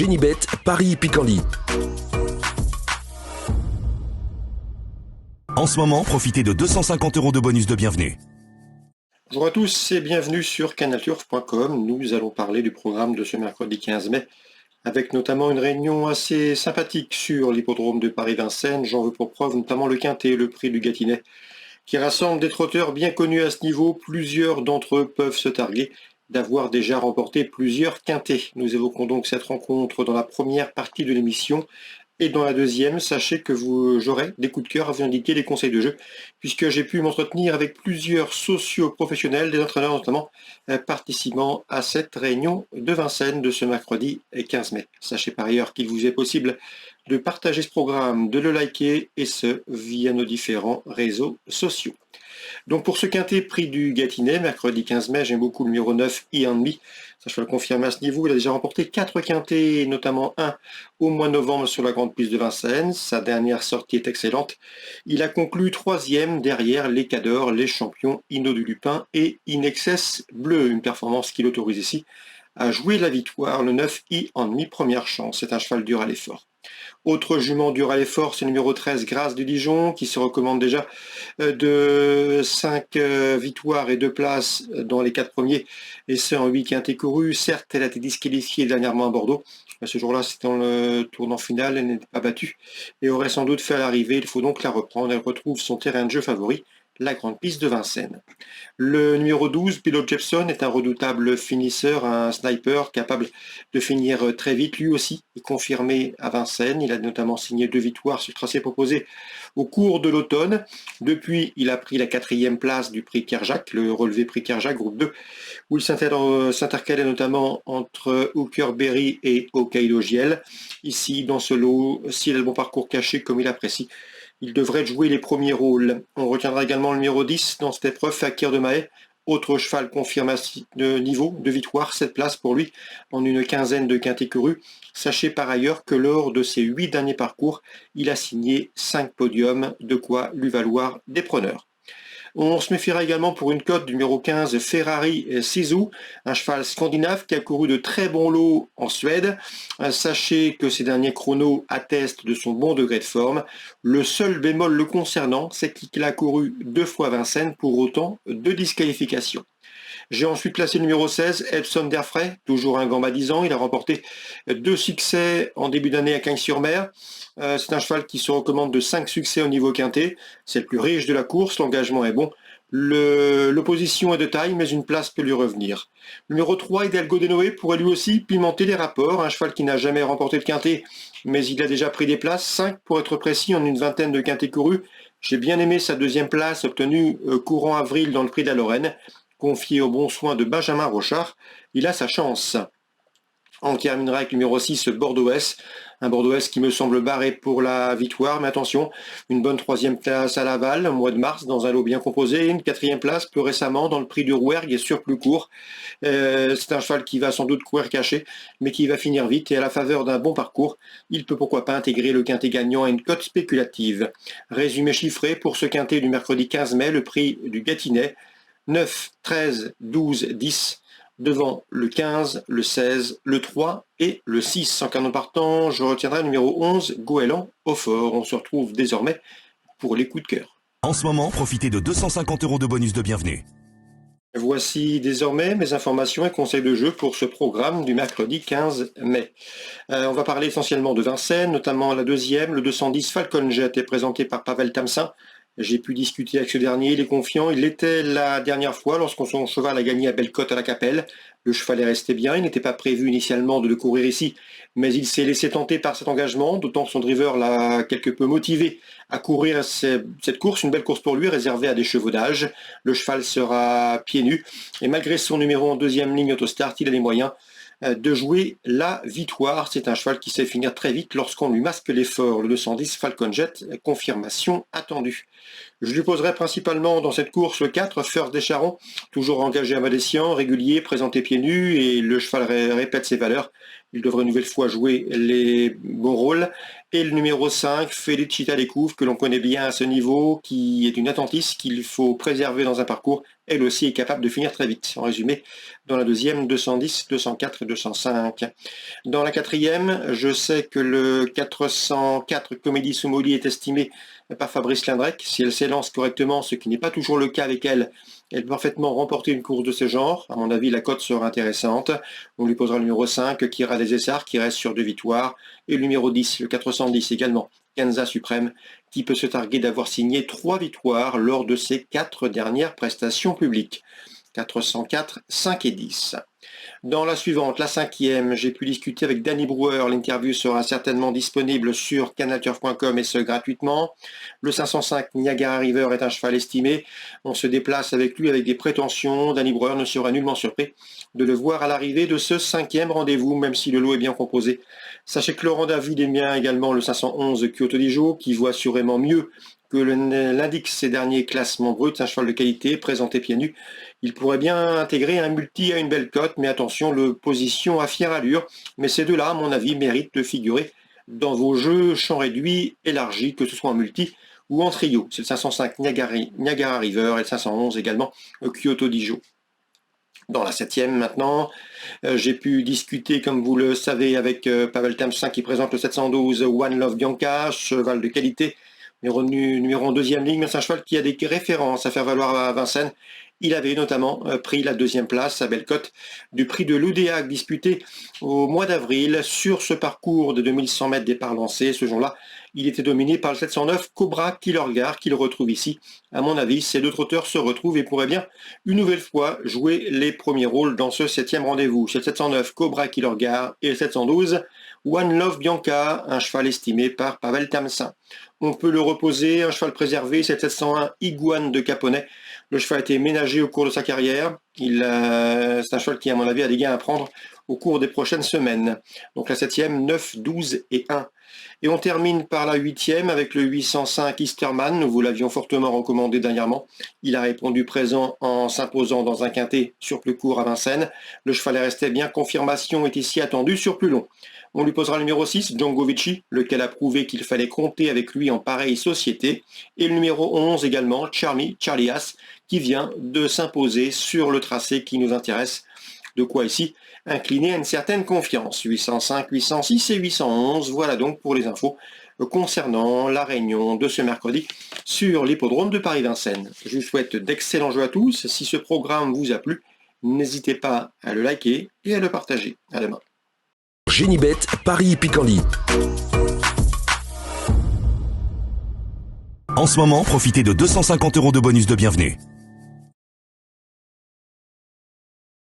Génibet, Paris-Picardie. En ce moment, profitez de 250 € de bonus de bienvenue. Bonjour à tous et bienvenue sur canalturf.com. Nous allons parler du programme de ce mercredi 15 mai, avec notamment une réunion assez sympathique sur l'hippodrome de Paris-Vincennes. J'en veux pour preuve notamment le Quintet, le prix du Gâtinais, qui rassemble des trotteurs bien connus à ce niveau. Plusieurs d'entre eux peuvent se targuer d'avoir déjà remporté plusieurs quintets. Nous évoquons donc cette rencontre dans la première partie de l'émission. Et dans la deuxième, sachez que j'aurai des coups de cœur à vous indiquer des conseils de jeu, puisque j'ai pu m'entretenir avec plusieurs socio-professionnels, des entraîneurs notamment, participant à cette réunion de Vincennes de ce mercredi 15 mai. Sachez par ailleurs qu'il vous est possible de partager ce programme, de le liker, et ce, via nos différents réseaux sociaux. Donc pour ce quintet prix du Gâtinais, mercredi 15 mai, j'aime beaucoup le numéro 9, Ianmi. Ça, je peux le confirmer à ce niveau. Il a déjà remporté 4 quintets, notamment un au mois de novembre sur la grande piste de Vincennes. Sa dernière sortie est excellente. Il a conclu 3e derrière les Cadors, les champions Inno du Lupin et Inexcess Bleu. Une performance qui l'autorise ici à jouer la victoire. Le 9, Ianmi, première chance. C'est un cheval dur à l'effort. Autre jument dur à l'effort, c'est le numéro 13, Grâce du Dijon, qui se recommande déjà de 5 victoires et 2 places dans les 4 premiers, et ce en 8 quintets courus. Certes, elle a été disqualifiée dernièrement à Bordeaux, mais ce jour-là, c'était dans le tournant final, elle n'était pas battue, et aurait sans doute fait à l'arrivée. Il faut donc la reprendre. Elle retrouve son terrain de jeu favori, la grande piste de Vincennes. Le numéro 12, Pilot Jepson, est un redoutable finisseur, un sniper capable de finir très vite, lui aussi est confirmé à Vincennes. Il a notamment signé 2 victoires sur tracé proposé au cours de l'automne. Depuis, il a pris la 4e place du prix Kerjak, le relevé prix Kerjak, groupe 2, où il s'intercalait notamment entre Hooker Berry et Hokkaido Giel. Ici, dans ce lot, s'il a le bon parcours caché comme il apprécie, il devrait jouer les premiers rôles. On retiendra également le numéro 10 dans cette épreuve, Fakir de Mahé. Autre cheval confirmé de niveau, de victoire, 7 places pour lui en une quinzaine de quintets courus. Sachez par ailleurs que lors de ses 8 derniers parcours, il a signé 5 podiums, de quoi lui valoir des preneurs. On se méfiera également pour une cote du numéro 15, Ferrari Sisu, un cheval scandinave qui a couru de très bons lots en Suède. Sachez que ces derniers chronos attestent de son bon degré de forme. Le seul bémol le concernant, c'est qu'il a couru 2 fois Vincennes, pour autant 2 disqualifications. J'ai ensuite placé le numéro 16, Epson d'Airfray, toujours un gambadisant. Il a remporté 2 succès en début d'année à Cagnes-sur-Mer. C'est un cheval qui se recommande de 5 succès au niveau quintet. C'est le plus riche de la course, l'engagement est bon. L'opposition est de taille, mais une place peut lui revenir. Le numéro 3, Hidalgo de Noé, pourrait lui aussi pimenter les rapports. Un cheval qui n'a jamais remporté de quintet, mais il a déjà pris des places, 5 pour être précis, en une vingtaine de quintets courus. J'ai bien aimé sa 2e place, obtenue courant avril dans le prix de la Lorraine, confié aux bons soins de Benjamin Rochard. Il a sa chance. On terminera avec le numéro 6, Bordeaux-S. Un Bordeaux-S qui me semble barré pour la victoire, mais attention, une bonne 3e place à Laval au mois de mars dans un lot bien composé, une 4e place plus récemment dans le prix du Rouergue et sur plus court. C'est un cheval qui va sans doute courir caché, mais qui va finir vite, et à la faveur d'un bon parcours, il peut pourquoi pas intégrer le quintet gagnant à une cote spéculative. Résumé chiffré pour ce quintet du mercredi 15 mai, le prix du Gâtinais, 9, 13, 12, 10, devant le 15, le 16, le 3 et le 6. En canon partant, je retiendrai le numéro 11, Goéland au fort. On se retrouve désormais pour les coups de cœur. En ce moment, profitez de 250 € de bonus de bienvenue. Voici désormais mes informations et conseils de jeu pour ce programme du mercredi 15 mai. On va parler essentiellement de Vincennes, notamment la 2e, le 210 Falcon Jet est présenté par Pavel Tamsin. J'ai pu discuter avec ce dernier, il est confiant, il l'était la dernière fois lorsqu'on son cheval a gagné à Bellecote à la Capelle. Le cheval est resté bien, il n'était pas prévu initialement de le courir ici, mais il s'est laissé tenter par cet engagement, d'autant que son driver l'a quelque peu motivé à courir cette course, une belle course pour lui, réservée à des chevaux d'âge. Le cheval sera pieds nus, et malgré son numéro en 2e ligne autostart, il a les moyens de jouer la victoire. C'est un cheval qui sait finir très vite lorsqu'on lui masque l'effort. Le 210 Falcon Jet, confirmation attendue. Je lui poserai principalement dans cette course le 4, First des Charons, toujours engagé à Madessian, régulier, présenté pieds nus, et le cheval répète ses valeurs. Il devrait une nouvelle fois jouer les bons rôles. Et le numéro 5, Felicita Découvre, que l'on connaît bien à ce niveau, qui est une attentiste qu'il faut préserver dans un parcours. Elle aussi est capable de finir très vite. En résumé, dans la deuxième, 210, 204 et 205. Dans la quatrième, je sais que le 404 Comédie Soumoli est estimé par Fabrice Lindrec. Si elle s'élance correctement, ce qui n'est pas toujours le cas avec elle, elle peut parfaitement remporter une course de ce genre. À mon avis, la cote sera intéressante. On lui posera le numéro 5, Kira des Essarts, qui reste sur 2 victoires. Et le numéro 10, le 410 également, Kenza Suprême, qui peut se targuer d'avoir signé 3 victoires lors de ses 4 dernières prestations publiques. 404, 5 et 10. Dans la suivante, la cinquième, j'ai pu discuter avec Danny Brewer. L'interview sera certainement disponible sur canalturf.com et ce gratuitement. Le 505 Niagara River est un cheval estimé. On se déplace avec lui avec des prétentions. Danny Brewer ne sera nullement surpris de le voir à l'arrivée de ce 5e rendez-vous, même si le lot est bien composé. Sachez que Laurent David aime bien également le 511 Kyoto Dijo, qui voit assurément mieux que l'indique ses derniers classements bruts, un cheval de qualité présenté pieds nus. Il pourrait bien intégrer un multi à une belle cote, mais attention, le position à fière allure. Mais ces deux-là, à mon avis, méritent de figurer dans vos jeux champ réduit, élargis, que ce soit en multi ou en trio. C'est le 505 Niagara River et le 511 également Kyoto Dijo. Dans la 7e maintenant, j'ai pu discuter, comme vous le savez, avec Pavel Tamsin qui présente le 712 One Love Bianca, cheval de qualité, numéro en deuxième ligne, mais c'est un cheval qui a des références à faire valoir à Vincennes. Il avait notamment pris la 2e place à Bellecote du prix de l'Oudéac disputé au mois d'avril sur ce parcours de 2100 mètres départ lancé. Ce jour-là, il était dominé par le 709 Cobra Killergar qu'il retrouve ici. À mon avis, ces deux trotteurs se retrouvent et pourraient bien une nouvelle fois jouer les premiers rôles dans ce 7e rendez-vous. C'est le 709 Cobra Killergar et le 712 One Love Bianca, un cheval estimé par Pavel Tamsin. On peut le reposer, un cheval préservé, c'est le 701 Iguane de Caponnet. Le cheval a été ménagé au cours de sa carrière. C'est un cheval qui, à mon avis, a des gains à prendre au cours des prochaines semaines. Donc la 7e, 9, 12 et 1. Et on termine par la 8e avec le 805 Easterman. Nous vous l'avions fortement recommandé dernièrement. Il a répondu présent en s'imposant dans un quintet sur plus court à Vincennes. Le cheval est resté bien. Confirmation est ici attendue sur plus long. On lui posera le numéro 6, Django Vici, lequel a prouvé qu'il fallait compter avec lui en pareille société. Et le numéro 11 également, Charlie As, qui vient de s'imposer sur le tracé qui nous intéresse. De quoi ici incliner à une certaine confiance. 805, 806 et 811, voilà donc pour les infos concernant la réunion de ce mercredi sur l'hippodrome de Paris-Vincennes. Je vous souhaite d'excellents jeux à tous. Si ce programme vous a plu, n'hésitez pas à le liker et à le partager. À demain. Génibet, Paris Picardie. En ce moment, profitez de 250 € de bonus de bienvenue.